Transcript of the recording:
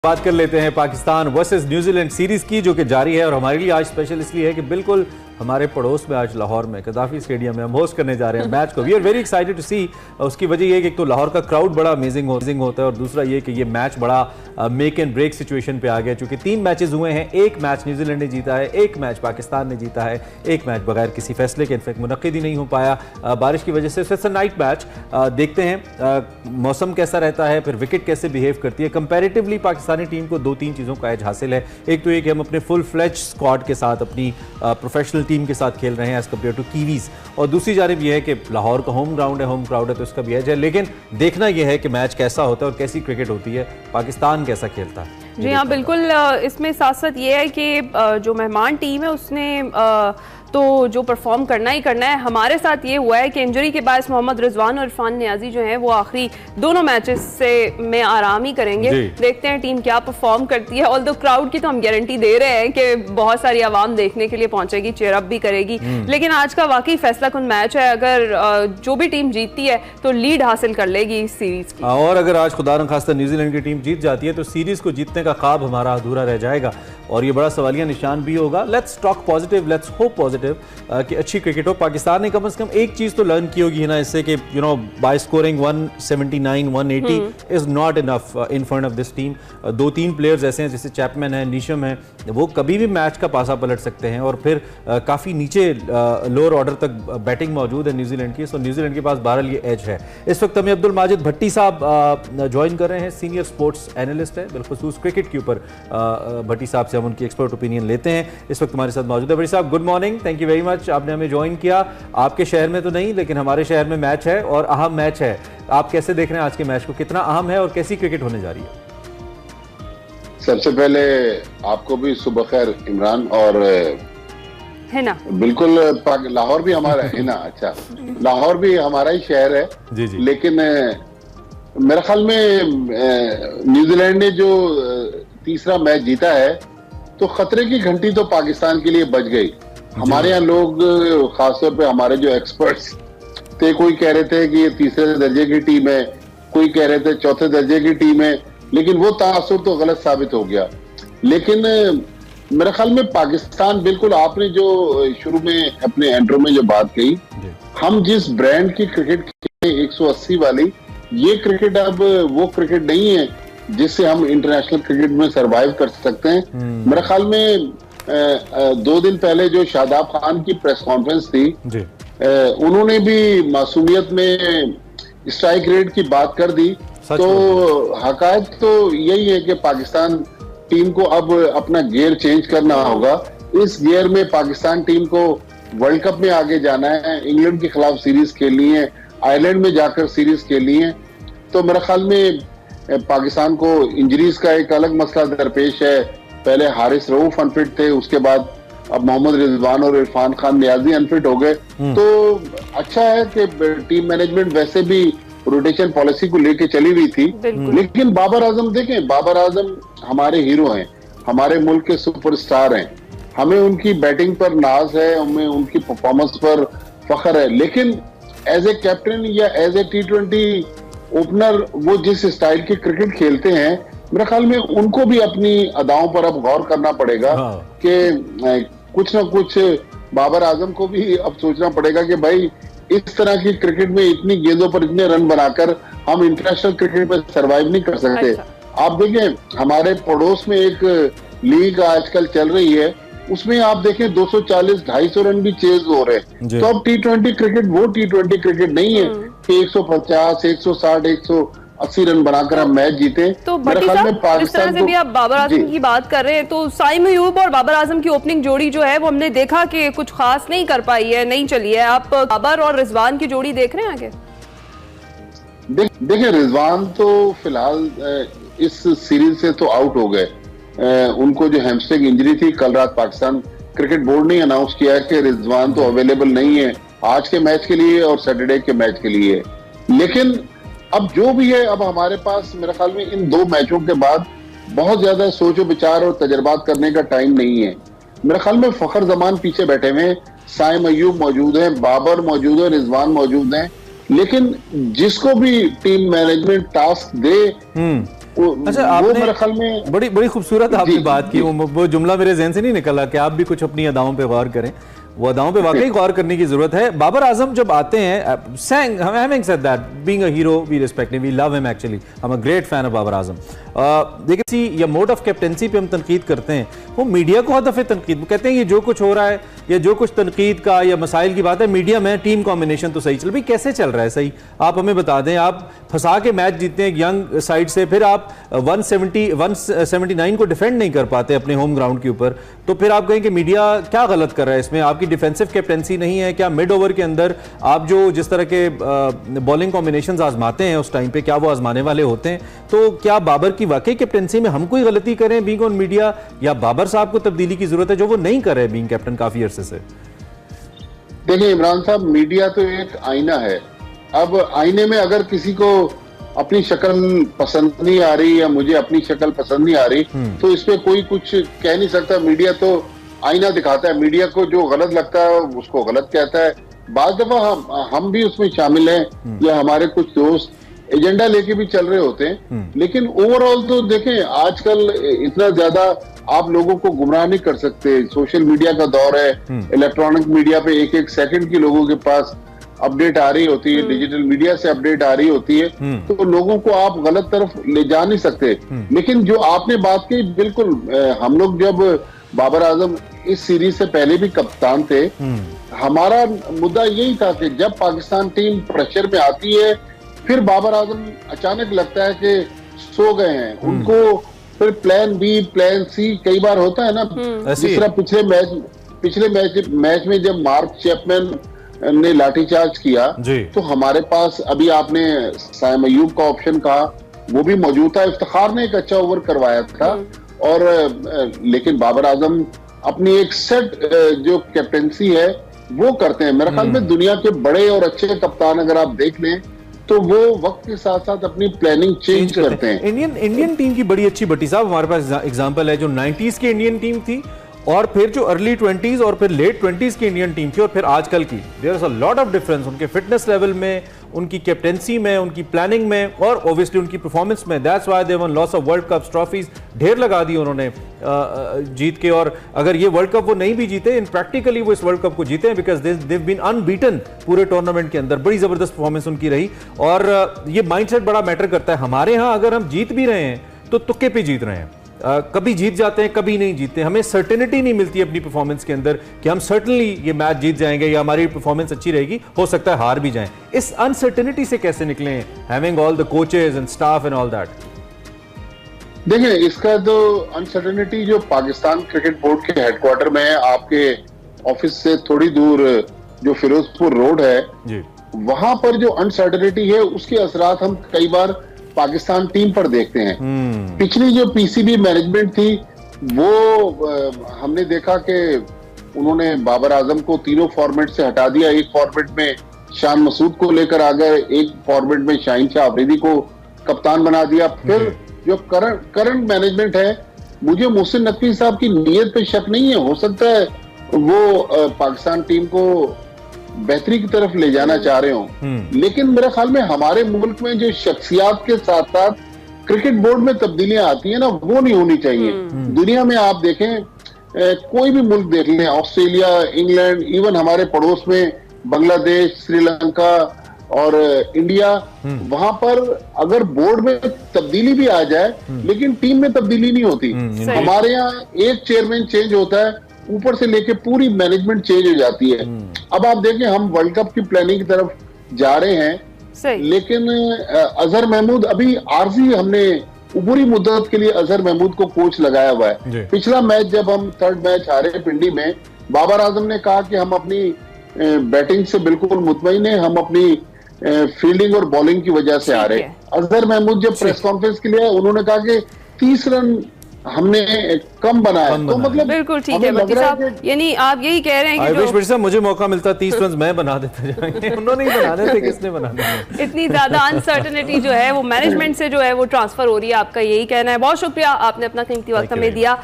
बात कर लेते हैं पाकिस्तान वर्सेस न्यूजीलैंड सीरीज की, जो कि जारी है। और हमारे लिए आज स्पेशल इसलिए है कि बिल्कुल हमारे पड़ोस में आज लाहौर में कदाफी स्टेडियम में हम होस्ट करने जा रहे हैं मैच को। We are very excited to see. उसकी वजह यह है कि एक तो लाहौर का क्राउड बड़ा अमेजिंग होता है, और दूसरा ये कि ये मैच बड़ा मेक एंड ब्रेक सिचुएशन पे आ गया, क्योंकि 3 मैचेस हुए हैं। एक मैच न्यूजीलैंड ने जीता है, एक मैच पाकिस्तान ने जीता है, एक मैच बगैर किसी फैसले के इनफैक्ट मुनक्किद ही नहीं हो पाया बारिश की वजह से। It's a night match. देखते हैं मौसम कैसा रहता है, फिर विकेट कैसे बिहेव करती है। कंपैरेटिवली पाकिस्तानी टीम को 2-3 चीज़ों का एज हासिल है। एक तो ये कि हम अपने फुल फ्लेज स्क्वाड के साथ, अपनी प्रोफेशनल टीम के साथ खेल रहे हैं एज कम्पेयर टू कीवीज। और दूसरी जानिब यह है कि लाहौर का होम ग्राउंड है, होम क्राउड है, तो इसका भी एज है। लेकिन देखना यह है कि मैच कैसा होता है और कैसी क्रिकेट होती है, पाकिस्तान कैसा खेलता है। जी हाँ, बिल्कुल। इसमें साथ साथ ये है कि जो मेहमान टीम है उसने तो जो परफॉर्म करना ही करना है। हमारे साथ ये हुआ है कि इंजरी के बाद मोहम्मद रिजवान और इरफान नियाजी जो हैं वो आखिरी दोनों मैचेस से में आराम ही करेंगे। देखते हैं टीम क्या परफॉर्म करती है। ऑल्दो क्राउड की तो हम गारंटी दे रहे हैं कि बहुत सारी आवाम देखने के लिए पहुंचेगी, चेयर अप भी करेगी। लेकिन आज का वाकई फैसला कुन मैच है। अगर जो भी टीम जीतती है तो लीड हासिल कर लेगी इस सीरीज की, और अगर आज खुदा न खास्ता न्यूजीलैंड की टीम जीत जाती है तो सीरीज को जीतने का ख्वाब हमारा अधूरा रह जाएगा, और ये बड़ा सवालिया निशान भी होगा। Let's talk positive, let's hope positive कि अच्छी क्रिकेट हो। पाकिस्तान ने कम से कम एक चीज तो लर्न की होगी ना इससे कि by scoring 179 180 is not enough in front of this team. 2-3 players ऐसे हैं जैसे चैपमैन है, नीशम है, वो कभी भी मैच का पासा पलट सकते हैं, और फिर काफी नीचे लोअर ऑर्डर तक बैटिंग मौजूद है न्यूजीलैंड की। सो न्यूजीलैंड के पास बहरहाल ये एज है। इस वक्त हमें अब्दुल माजिद भट्टी साहब ज्वाइन कर रहे हैं, सीनियर स्पोर्ट्स एनालिस्ट है, बिलखुसूस क्रिकेट के ऊपर। भट्टी साहब से हम उनकी एक्सपर्ट ओपिनियन लेते हैं। इस वक्त हमारे साथ मौजूद है। भट्टी साहब, good morning, thank you very much, आपने हमें ज्वाइन किया। आपके शहर में तो नहीं, लेकिन हमारे शहर में मैच है और अहम मैच है। आप कैसे देख रहे हैं आज के मैच को, कितना अहम है और कैसी क्रिकेट होने जा रही है? सबसे पहले आपको भी सुबह खैर इमरान, और है ना, बिल्कुल लाहौर भी हमारा है ना। अच्छा, लाहौर भी हमारा ही शहर है जी जी। लेकिन मेरे ख्याल में न्यूजीलैंड ने जो तीसरा मैच जीता है तो खतरे की घंटी तो पाकिस्तान के लिए बच गई। हमारे यहाँ लोग, खासतौर पे हमारे जो एक्सपर्ट्स थे, कोई कह रहे थे कि ये तीसरे दर्जे की टीम है, कोई कह रहे थे चौथे दर्जे की टीम है, लेकिन वो तासुर तो गलत साबित हो गया। लेकिन मेरे ख्याल में पाकिस्तान, बिल्कुल आपने जो शुरू में अपने एंट्रो में जो बात कही, हम जिस ब्रांड की क्रिकेट खेले 180 वाली, ये क्रिकेट अब वो क्रिकेट नहीं है जिससे हम इंटरनेशनल क्रिकेट में सरवाइव कर सकते हैं। मेरे ख्याल में 2 दिन पहले जो शादाब खान की प्रेस कॉन्फ्रेंस थी, उन्होंने भी मासूमियत में स्ट्राइक रेट की बात कर दी। तो हकायत तो यही है कि पाकिस्तान टीम को अब अपना गियर चेंज करना होगा। इस गियर में पाकिस्तान टीम को वर्ल्ड कप में आगे जाना है, इंग्लैंड के खिलाफ सीरीज खेलनी है, आयरलैंड में जाकर सीरीज खेलनी है। तो मेरे ख्याल में पाकिस्तान को इंजरीज का एक अलग मसला दरपेश है। पहले हारिस रऊफ अनफिट थे, उसके बाद अब मोहम्मद रिजवान और इरफान खान नियाजी अनफिट हो गए। तो अच्छा है कि टीम मैनेजमेंट वैसे भी रोटेशन पॉलिसी को लेके चली हुई थी। लेकिन बाबर आजम देखें, बाबर आजम हमारे हीरो हैं, हमारे मुल्क के सुपरस्टार हैं, हमें उनकी बैटिंग पर नाज है, हमें उनकी परफॉर्मेंस पर फख्र है। लेकिन एज ए कैप्टन या एज ए T20 ओपनर वो जिस स्टाइल की क्रिकेट खेलते हैं, मेरे ख्याल में उनको भी अपनी अदाओं पर अब गौर करना पड़ेगा कि कुछ ना कुछ बाबर आजम को भी अब सोचना पड़ेगा कि भाई इस तरह की क्रिकेट में इतनी गेंदों पर इतने रन बनाकर हम इंटरनेशनल क्रिकेट में सरवाइव नहीं कर सकते। आप देखें, हमारे पड़ोस में एक लीग आजकल चल रही है, उसमें आप देखें 240-250 रन भी चेज हो रहे हैं। तो अब T20 क्रिकेट वो T20 क्रिकेट नहीं है कि 150, 160, 180 रन बनाकर हम मैच जीते। तो भट्टी साहब, इस तरह से भी आप बाबर आजम की बात कर रहे हैं, तो साइम अयूब और बाबर आजम की ओपनिंग जोड़ी जो है वो हमने देखा कि कुछ खास नहीं कर पाई है, नहीं चली है। आप बाबर और रिजवान की जोड़ी देख रहे हैं आगे? देखिए, रिजवान तो फिलहाल इस सीरीज से तो आउट हो गए। उनको जो हैमस्ट्रिंग इंजरी थी, कल रात पाकिस्तान क्रिकेट बोर्ड ने अनाउंस किया है कि रिजवान तो अवेलेबल नहीं है आज के मैच के लिए और सैटरडे के मैच के लिए। लेकिन अब जो भी है, अब हमारे पास मेरे ख्याल में इन 2 मैचों के बाद बहुत ज्यादा सोचो विचार और तजर्बात करने का टाइम नहीं है। मेरे ख्याल में फखर जमान पीछे बैठे हुए हैं, साइम अयूब मौजूद है, बाबर मौजूद है, रिजवान मौजूद है। लेकिन जिसको भी टीम मैनेजमेंट टास्क दे अच्छा, वो आपने मेरे ख्याल में बड़ी बड़ी खूबसूरत आपने जी, बात की। वो जुमला मेरे ज़हन से नहीं निकला कि आप भी कुछ अपनी अदाओं पे गौर करें। वो अदाओं पे वाकई गौर करने की जरूरत है। बाबर आजम जब आते हैं, having said that, being a hero, we respect him, we love him actually. I'm a great fan of Babar Azam. देखिए सी या मोड ऑफ कैप्टनसी पे हम तनकीद करते हैं, वो मीडिया को हदफ तनकीद कहते हैं ये जो कुछ हो रहा है या जो कुछ तनकीद का या मसाइल की बात है, मीडिया में टीम कॉम्बिनेशन तो सही चल भाई, कैसे चल रहा है सही? आप हमें बता दें। आप फंसा के मैच जीतते हैं यंग साइड से, फिर आप 179 को डिफेंड नहीं कर पाते अपने होम ग्राउंड के ऊपर, तो फिर आप कहें कि मीडिया क्या गलत कर रहा है इसमें? आपकी डिफेंसिव कैप्टनसी नहीं है क्या? मिड ओवर के अंदर आप जो जिस तरह के बॉलिंग कॉम्बिनेशंस आजमाते हैं उस टाइम पे, क्या वो आजमाने वाले होते हैं? तो क्या बाबर की वाकई कैप्टनसी में हम कोई गलती करें बीइंग ऑन मीडिया, या बाबर साहब को तब्दीली की जरूरत है जो वो नहीं कर रहे बीइंग कैप्टन काफी अरसे से? देखिए इमरान साहब, मीडिया तो एक आईना है। अब आईने में अगर किसी को अपनी शक्ल पसंद नहीं आ रही या मुझे अपनी शक्ल पसंद नहीं आ रही, तो इस पे कोई कुछ कह नहीं सकता। मीडिया तो आईना दिखाता है, मीडिया को जो गलत लगता है उसको गलत कहता है। बाज दफा हम भी उसमें शामिल हैं या हमारे कुछ दोस्त एजेंडा लेके भी चल रहे होते हैं, लेकिन ओवरऑल तो देखें आजकल इतना ज्यादा आप लोगों को गुमराह नहीं कर सकते। सोशल मीडिया का दौर है, इलेक्ट्रॉनिक मीडिया पे एक एक सेकंड की लोगों के पास अपडेट आ रही होती है, डिजिटल मीडिया से अपडेट आ रही होती है, तो लोगों को आप गलत तरफ ले जा नहीं सकते। लेकिन जो आपने बात की, बिल्कुल हम लोग जब बाबर आजम इस सीरीज से पहले भी कप्तान थे, हमारा मुद्दा यही था कि जब पाकिस्तान टीम प्रेशर में आती है, फिर बाबर आजम अचानक लगता है कि सो गए हैं, उनको फिर प्लान बी प्लान सी कई बार होता है ना। जिस तरह पिछले मैच में जब मार्क चैपमैन ने लाठीचार्ज किया, तो हमारे पास अभी आपने साइम अयूब का ऑप्शन कहा, वो भी मौजूद था। इफ्तिखार ने एक अच्छा ओवर करवाया था, और लेकिन बाबर आजम अपनी एक सेट जो कैप्टेंसी है वो करते हैं। मेरे ख्याल में दुनिया के बड़े और अच्छे कप्तान अगर आप देख लें तो वो वक्त के साथ साथ अपनी प्लानिंग चेंज करते हैं। इंडियन टीम की बड़ी अच्छी भट्टी साहब हमारे पास एग्जांपल है, जो 90s की इंडियन टीम थी, और फिर जो अर्ली 20s और फिर लेट 20s की इंडियन टीम थी, और फिर आजकल की। There is a lot of difference उनके फिटनेस लेवल में, उनकी कैप्टेंसी में, उनकी प्लानिंग में, और ऑब्वियसली उनकी परफॉर्मेंस में। That's why they one lots of world cups, trophies ढेर लगा दी उन्होंने जीत के। और अगर ये वर्ल्ड कप वो नहीं भी जीते, इन प्रैक्टिकली वो इस वर्ल्ड कप को जीते हैं because they have been unbeaten पूरे टूर्नामेंट के अंदर। बड़ी जबरदस्त परफॉर्मेंस उनकी रही, और ये माइंडसेट बड़ा मैटर करता है। हमारे यहाँ अगर हम जीत भी रहे हैं तो तुक्के पे जीत रहे हैं, कभी जीत जाते हैं कभी नहीं जीतते। हमें सर्टेनिटी नहीं मिलती अपनी परफॉर्मेंस के अंदर कि हम सर्टनली ये मैच जीत जाएंगे या हमारी परफॉर्मेंस अच्छी रहेगी, हो सकता है हार भी जाएं। इस अनसर्टेनिटी से कैसे निकलें, having all the coaches and staff and all that? देखिए, इसका तो अनसर्टेनिटी जो पाकिस्तान क्रिकेट बोर्ड के हेडक्वार्टर में है, आपके ऑफिस से थोड़ी दूर जो फिरोजपुर रोड है जी, वहां पर जो अनसर्टेनिटी है उसके असरात हम कई बार पाकिस्तान टीम पर देखते हैं। पिछली जो पीसीबी मैनेजमेंट थी वो हमने देखा कि उन्होंने बाबर आजम को तीनों फॉर्मेट से हटा दिया। एक फॉर्मेट में शान मसूद को लेकर आ गए, एक फॉर्मेट में शाहीन शाह अफरीदी को कप्तान बना दिया। फिर जो करंट मैनेजमेंट है, मुझे मोहसिन नकवी साहब की नीयत पे शक नहीं है, हो सकता है वो पाकिस्तान टीम को बेहतरी की तरफ ले जाना चाह रहे हो, लेकिन मेरे ख्याल में हमारे मुल्क में जो शख्सियात के साथ साथ क्रिकेट बोर्ड में तब्दीलियां आती है ना, वो नहीं होनी चाहिए। दुनिया में आप देखें, कोई भी मुल्क देख लें, ऑस्ट्रेलिया, इंग्लैंड, इवन हमारे पड़ोस में बांग्लादेश, श्रीलंका और इंडिया, वहां पर अगर बोर्ड में तब्दीली भी आ जाए लेकिन टीम में तब्दीली नहीं होती। हमारे यहाँ एक चेयरमैन चेंज होता है, ऊपर से लेके पूरी मैनेजमेंट चेंज हो जाती है। अब आप देखें, हम वर्ल्ड कप की प्लानिंग की तरफ जा रहे हैं, लेकिन अजहर महमूद अभी आरजी, हमने पूरी मुद्दत के लिए अजहर महमूद को कोच लगाया हुआ है। पिछला मैच जब हम थर्ड मैच हारे पिंडी में, बाबर आजम ने कहा कि हम अपनी बैटिंग से बिल्कुल मुतमईन है, हम अपनी फील्डिंग और बॉलिंग की वजह से हारे। अजहर महमूद जब प्रेस कॉन्फ्रेंस के लिए, उन्होंने कहा कि 30 रन हमने कम बनाया, तो मतलब बिल्कुल ठीक है भट्टी साहब, यानी आप यही कह रहे हैं कि जो मुझे मौका मिलता 30 रन मैं बना देते जाएंगे, उन्होंने ही बनाने थे, किसने बनाने हैं? इतनी ज्यादा अनसर्टेनिटी जो है वो मैनेजमेंट से जो है वो ट्रांसफर हो रही है, आपका यही कहना है। बहुत शुक्रिया, आपने अपना कीमती वक्त हमें दिया।